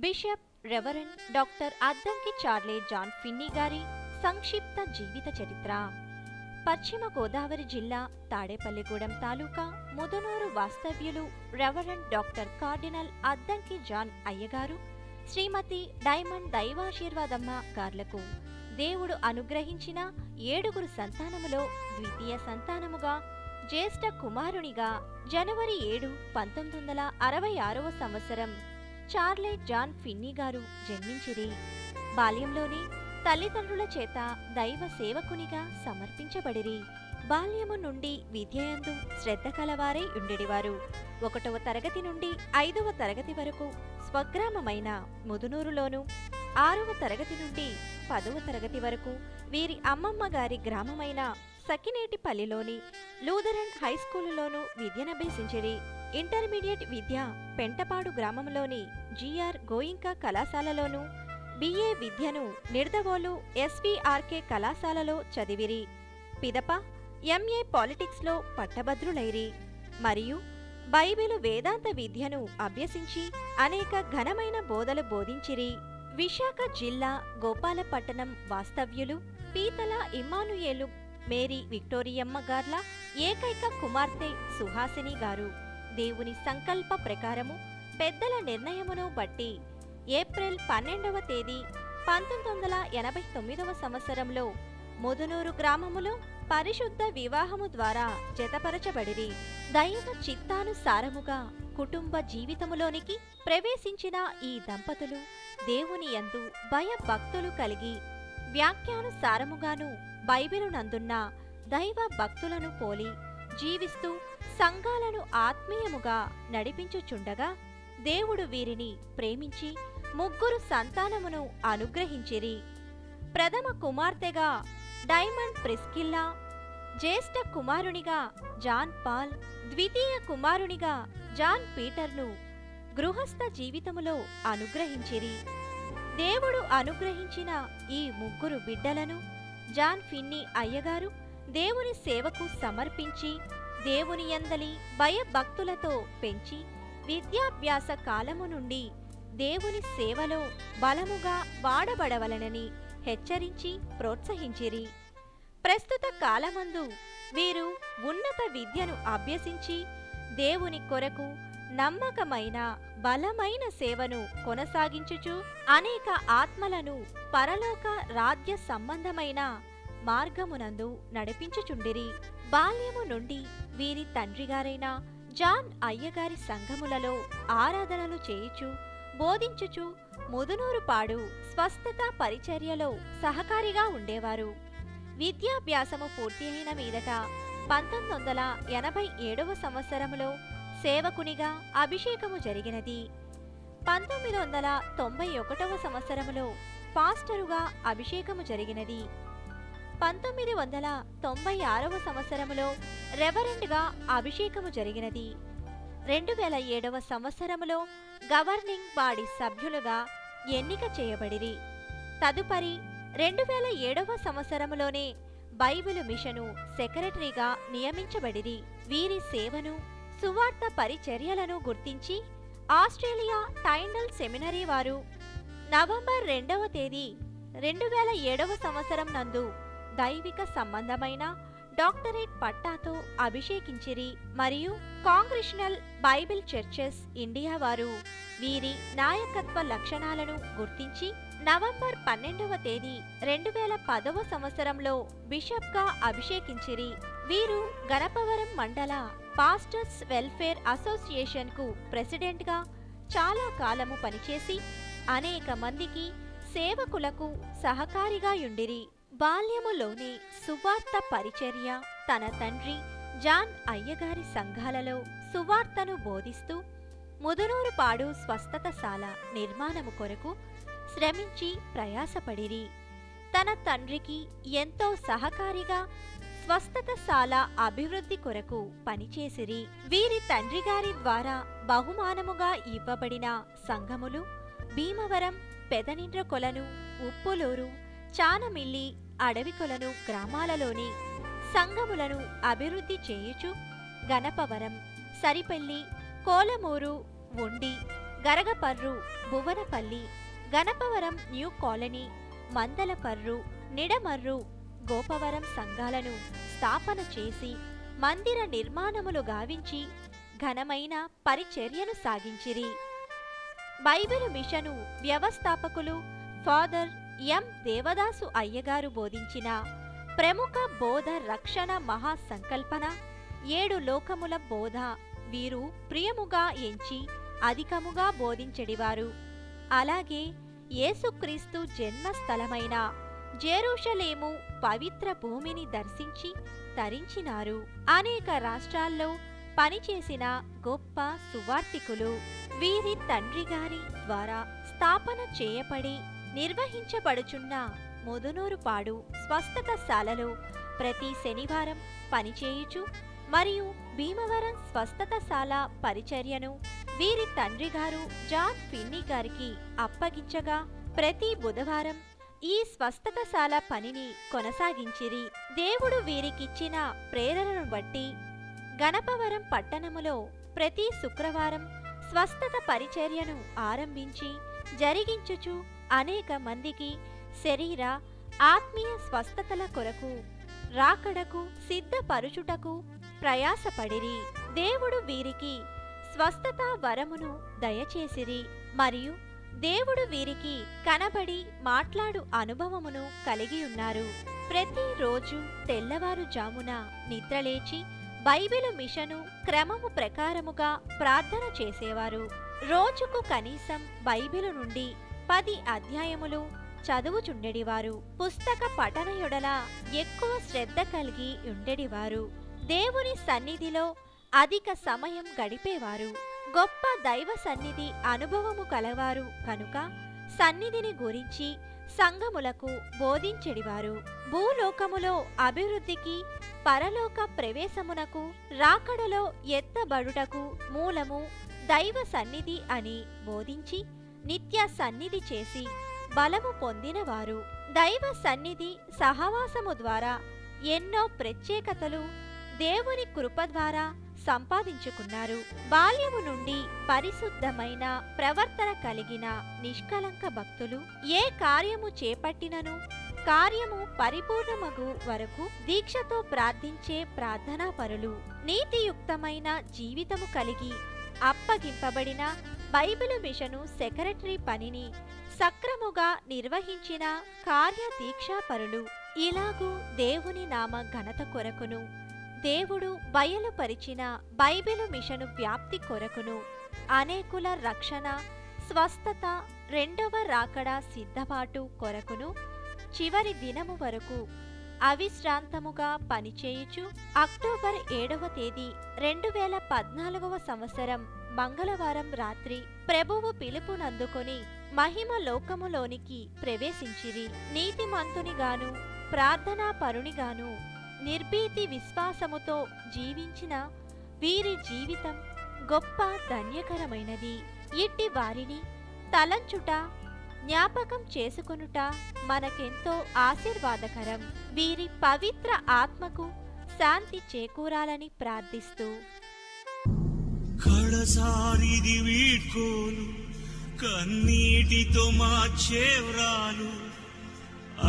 Bishop reverend doctor Addanki Charlie John Finney గారి సంక్షిప్త జీవిత చరిత్ర. పశ్చిమ గోదావరి జిల్లా తాడేపల్లిగూడెం తాలూకా ముదనూరు వాస్తవ్యులు reverend doctor cardinal Addanki John అయ్యగారు, శ్రీమతి డైమండ్ దైవాశీర్వాదమ్మ గార్లకు దేవుడు అనుగ్రహించిన 7 సంతానములో ద్వితీయ సంతానముగా జ్యేష్ఠ కుమారునిగా జనవరి 7, 1966 సంవత్సరం చార్లే జాన్ ఫిన్నీ గారు జన్మించిరి. బాల్యంలోనే తల్లిదండ్రుల చేత దైవ సేవకునిగా సమర్పించబడిరి. బాల్యము నుండి విద్యయందు శ్రద్ధ కలవారై ఉండేవారు. 1వ తరగతి నుండి 5వ తరగతి వరకు స్వగ్రామమైన ముదునూరులోను, 6వ తరగతి నుండి 10వ తరగతి వరకు వీరి అమ్మమ్మ గారి గ్రామమైన సకినేటిపల్లిలోని లూథరన్ హైస్కూలులోనూ విద్యనభ్యసించిరి. ఇంటర్మీడియట్ విద్య పెంటపాడు గ్రామంలోని జిఆర్ గోయింకా కళాశాలలోను, బిఏ విద్యను నిర్దవోలు ఎస్వీఆర్కే కళాశాలలో చదివిరి. పిదప ఎంఏ పాలిటిక్స్లో పట్టభద్రులైరి. మరియు బైబిలు వేదాంత విద్యను అభ్యసించి అనేక ఘనమైన బోధలు బోధించిరి. విశాఖ జిల్లా గోపాలపట్టణం వాస్తవ్యులు పీతల ఇమ్మానుయేలు మేరీ విక్టోరియమ్మ గార్ల ఏకైక కుమార్తె సుహాసిని గారు దేవుని సంకల్ప ప్రకారము పెద్దల నిర్ణయమును బట్టి ఏప్రిల్ 12వ తేదీ 1989 సంవత్సరంలో ముదునూరు గ్రామములో పరిశుద్ధ వివాహము ద్వారా జతపరచబడిరి. దైవ చిత్తానుసారముగా కుటుంబ జీవితములోనికి ప్రవేశించిన ఈ దంపతులు దేవుని యందు భయభక్తులు కలిగి వ్యాఖ్యానుసారముగాను బైబిలునందున్న దైవ భక్తులను పోలి జీవిస్తూ సంఘాలను ఆత్మీయముగా నడిపించుచుండగా దేవుడు వీరిని ప్రేమించి 3 సంతానమును అనుగ్రహించిరి. ప్రథమ కుమార్తెగా డైమండ్ ప్రిస్కిల్లా, జ్యేష్ఠ కుమారునిగా జాన్ పాల్, ద్వితీయ కుమారునిగా జాన్ పీటర్ను గృహస్థ జీవితములో అనుగ్రహించిరి. దేవుడు అనుగ్రహించిన ఈ 3 బిడ్డలను జాన్ ఫిన్నీ అయ్యగారు దేవుని సేవకు సమర్పించి దేవుని యందలి భయభక్తులతో పెంచి విద్యాభ్యాస కాలము నుండి దేవుని సేవలో బలముగా వాడబడవలనని హెచ్చరించి ప్రోత్సహించిరి. ప్రస్తుత కాలమందు వీరు ఉన్నత విద్యను అభ్యసించి దేవుని కొరకు నమ్మకమైన బలమైన సేవను కొనసాగించుచు అనేక ఆత్మలను పరలోక రాజ్య సంబంధమైన మార్గమునందు నడిపించుచుండిరి. బాల్యము నుండి వీరి తండ్రిగారైన జాన్ అయ్యగారి సంఘములలో ఆరాధనలు చేయుచు బోధించుచు ముదునూరుపాడు స్వస్థత పరిచర్యలో సహకారిగా ఉండేవారు. విద్యాభ్యాసము పూర్తి అయిన మీదట 1987 సంవత్సరములో సేవకునిగా అభిషేకము జరిగినది. 1991 సంవత్సరములో పాస్టరుగా అభిషేకము జరిగినది. 1996 సంవత్సరములో రెవరెండ్గా అభిషేకము జరిగినది. 2007 సంవత్సరములో గవర్నింగ్ బాడీ సభ్యులుగా ఎన్నిక చేయబడిరి. తదుపరి 2007 సంవత్సరములోనే బైబిలు మిషను సెక్రటరీగా నియమించబడిరి. వీరి సేవను సువార్త పరిచర్యలను గుర్తించి ఆస్ట్రేలియా టైండల్ సెమినరీ వారు నవంబర్ 2వ తేదీ 2007 సంవత్సరం నందు దైవిక సంబంధమైన డాక్టరేట్ పట్టాతో అభిషేకించిరి. మరియు కాంగ్రెషనల్ బైబిల్ చర్చెస్ ఇండియా వారు వీరి నాయకత్వ లక్షణాలను గుర్తించి నవంబర్ 12వ తేదీ 2010 సంవత్సరంలో బిషప్గా అభిషేకించిరి. వీరు గణపవరం మండల పాస్టర్స్ వెల్ఫేర్ అసోసియేషన్కు ప్రెసిడెంట్గా చాలా కాలము పనిచేసి అనేక మందికి సేవకులకు సహకారిగా యుండిరి. బాల్యములోనే సువార్త పరిచర్య తన తండ్రి జాన్ అయ్యగారి సంఘాలలో సువార్తను బోధిస్తూ ముదునూరుపాడు స్వస్థతశాల నిర్మాణము కొరకు శ్రమించి ప్రయాసపడిరి. తన తండ్రికి ఎంతో సహకారిగా స్వస్థతశాల అభివృద్ధి కొరకు పనిచేసిరి. వీరి తండ్రిగారి ద్వారా బహుమానముగా ఇవ్వబడిన సంఘములు భీమవరం, పెదనిండ్రకొలను, ఉప్పులూరు, చానమిల్లి, అడవికొలను గ్రామాలలోని సంఘములను అభివృద్ధి చేయుచు గణపవరం, సరిపల్లి, కోలమూరు, ఉండి, గరగపర్రు, భువనపల్లి, గణపవరం న్యూ కాలనీ, మందలపర్రు, నిడమర్రు, గోపవరం సంఘాలను స్థాపన చేసి మందిర నిర్మాణములు గావించి ఘనమైన పరిచర్యను సాగించిరి. బైబిలు మిషను వ్యవస్థాపకులు ఫాదర్ ఎం దేవదాసు అయ్యగారు బోధించిన ప్రముఖ బోధ రక్షణ మహాసంకల్పన 7 లోకముల బోధ వీరు ప్రియముగా ఎంచి అధికముగా బోధించెడివారు. అలాగే యేసుక్రీస్తు జన్మస్థలమైన జెరూషలేము పవిత్ర భూమిని దర్శించి తరించినారు. అనేక రాష్ట్రాల్లో పనిచేసిన గొప్ప సువార్తికులు. వీరి తండ్రిగారి ద్వారా స్థాపన చేయబడి నిర్వహించబడుచున్న ముదునూరుపాడు స్వస్థతశాలలో ప్రతి శనివారం పనిచేయుచు మరియు భీమవరం స్వస్థతశాల పరిచర్యను వీరి తండ్రిగారు జాన్ ఫిన్నీ గారికి అప్పగించగా ప్రతి బుధవారం ఈ స్వస్థతశాల పనిని కొనసాగించిరి. దేవుడు వీరికిచ్చిన ప్రేరణను బట్టి గణపవరం పట్టణములో ప్రతి శుక్రవారం స్వస్థత పరిచర్యను ఆరంభించి జరిగించుచు అనేక మందికి శరీర ఆత్మీయ స్వస్థతల కొరకు రాకడకు సిద్ధపరుచుటకు ప్రయాసపడిరి. దేవుడు వీరికి స్వస్థత వరమును దయచేసిరి మరియు దేవుడు వీరికి కనబడి మాట్లాడు అనుభవమును కలిగియున్నారు. ప్రతిరోజు తెల్లవారుజామున నిద్రలేచి బైబిలు మిషను క్రమము ప్రకారముగా ప్రార్థన చేసేవారు. రోజుకు కనీసం బైబిలు నుండి 10 అధ్యాయములు చదువుచుండెడివారు. పుస్తక పఠన యొడల ఎక్కువ శ్రద్ధ కలిగి ఉండెడివారు. దేవుని సన్నిధిలో అధిక సమయం గడిపేవారు. గొప్ప దైవ సన్నిధి అనుభవము కలవారు కనుక సన్నిధిని గురించి సంఘములకు బోధించెడివారు. భూలోకములో అభివృద్ధికి, పరలోక ప్రవేశమునకు, రాకడలో ఎత్తబడుటకు మూలము దైవ సన్నిధి అని బోధించి నిత్య సన్నిధి చేసి బలము పొందినవారు. దైవ సన్నిధి సహవాసము ద్వారా ఎన్నో ప్రత్యేకతలు దేవుని కృప ద్వారా సంపాదించుకున్నారు. బాల్యము నుండి పరిశుద్ధమైన ప్రవర్తన కలిగిన నిష్కలంక భక్తులు ఏ కార్యము చేపట్టినను కార్యము పరిపూర్ణమగు వరకు దీక్షతో ప్రార్థించే ప్రార్థనాపరులు. నీతియుక్తమైన జీవితము కలిగి అప్పగింపబడిన బైబిలు మిషను సెక్రటరీ పనిని సక్రముగా నిర్వహించిన కార్యదీక్షాపరులు. ఇలాగూ దేవుని నామ ఘనత కొరకును, దేవుడు బయలుపరిచిన బైబిలు మిషను వ్యాప్తి కొరకును, అనేకుల రక్షణ, స్వస్థత, రెండవ రాకడ సిద్ధపాటు కొరకును చివరి దినము వరకు అవిశ్రాంతముగా పనిచేయుచు అక్టోబర్ 7వ తేదీ 2014వ సంవత్సరం మంగళవారం రాత్రి ప్రభువు పిలుపునందుకొని మహిమ లోకములోనికి ప్రవేశించిరి. నీతిమంతునిగాను ప్రార్థనాపరునిగాను నిర్భీతి విశ్వాసముతో జీవించిన వీరి జీవితం గొప్ప ధన్యకరమైనది. ఇట్టి వారిని తలంచుట, జ్ఞాపకం చేసుకొనుట మనకెంతో ఆశీర్వాదకరం. వీరి పవిత్ర ఆత్మకు శాంతి చేకూరాలని ప్రార్థిస్తూ కడసారిది వీడ్కోలు కన్నీటితో మార్చేవ్రాలు,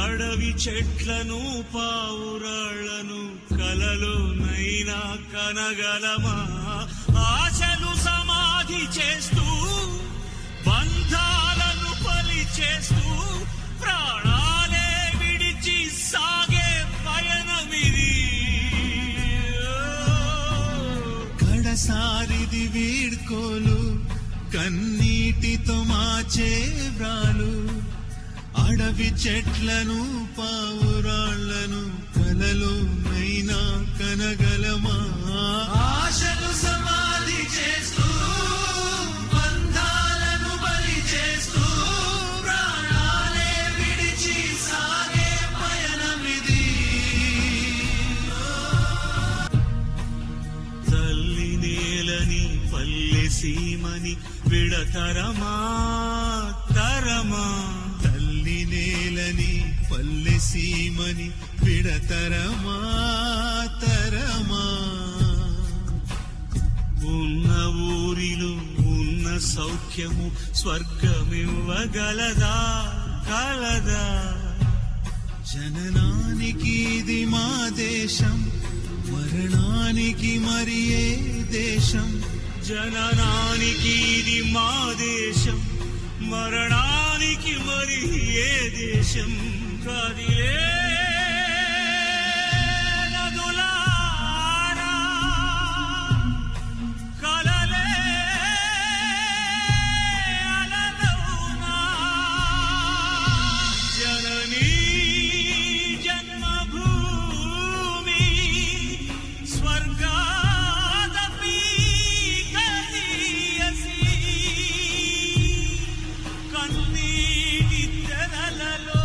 అడవి చెట్లను పావురాళ్లను కలలోనైనా కనగలమా? ఆశలు సమాధి చేస్తూ బంధాలను బలి చేస్తూ ప్రాణాలే విడిచి సాగే పయనమిది. కడసారిది వీడ్కోలు కన్నీటితో మాచే వ్రాలు, అడవి చెట్లను పావురాళ్లను కలలోనైనా కనగలమా? ఆశలు సమాధి చేస్తూ బంధాలను బలి చేస్తూ ప్రాణాలే విడిచి సాగే పయనమిది. తల్లి నేలని పల్లె సీమని విడతరమా తరమా? తల్లి నేలని పల్లె సీమని విడతరమా తరమా? ఉన్న ఊరిలో ఉన్న సౌఖ్యము స్వర్గమివ్వగలదా కలదా? జననానికి ఇది మా దేశం, మరణానికి మరి ఏ దేశం? జననానికి ఇది మా దేశం, మరణానికి మరి ఏ దేశం? కదిలే నదులారా, కలలే అలలౌనా, జననీ జన్మభూమి స్వర్గాదపి కనీయసి, కన్నీటి తెరలలో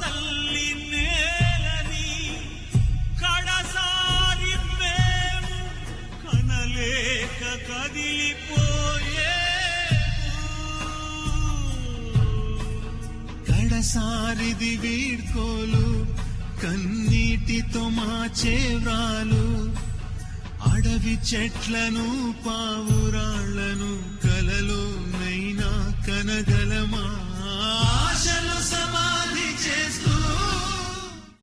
తల్లి నేలని కడసారి మేము కనలేక కదిలిపోయేము. కడసారిది వీడ్కోలు, కన్నీటితో మా చేవ్రాలు, అడవి చెట్లను పావురాళ్లను కలలోనైనా కనగలమా?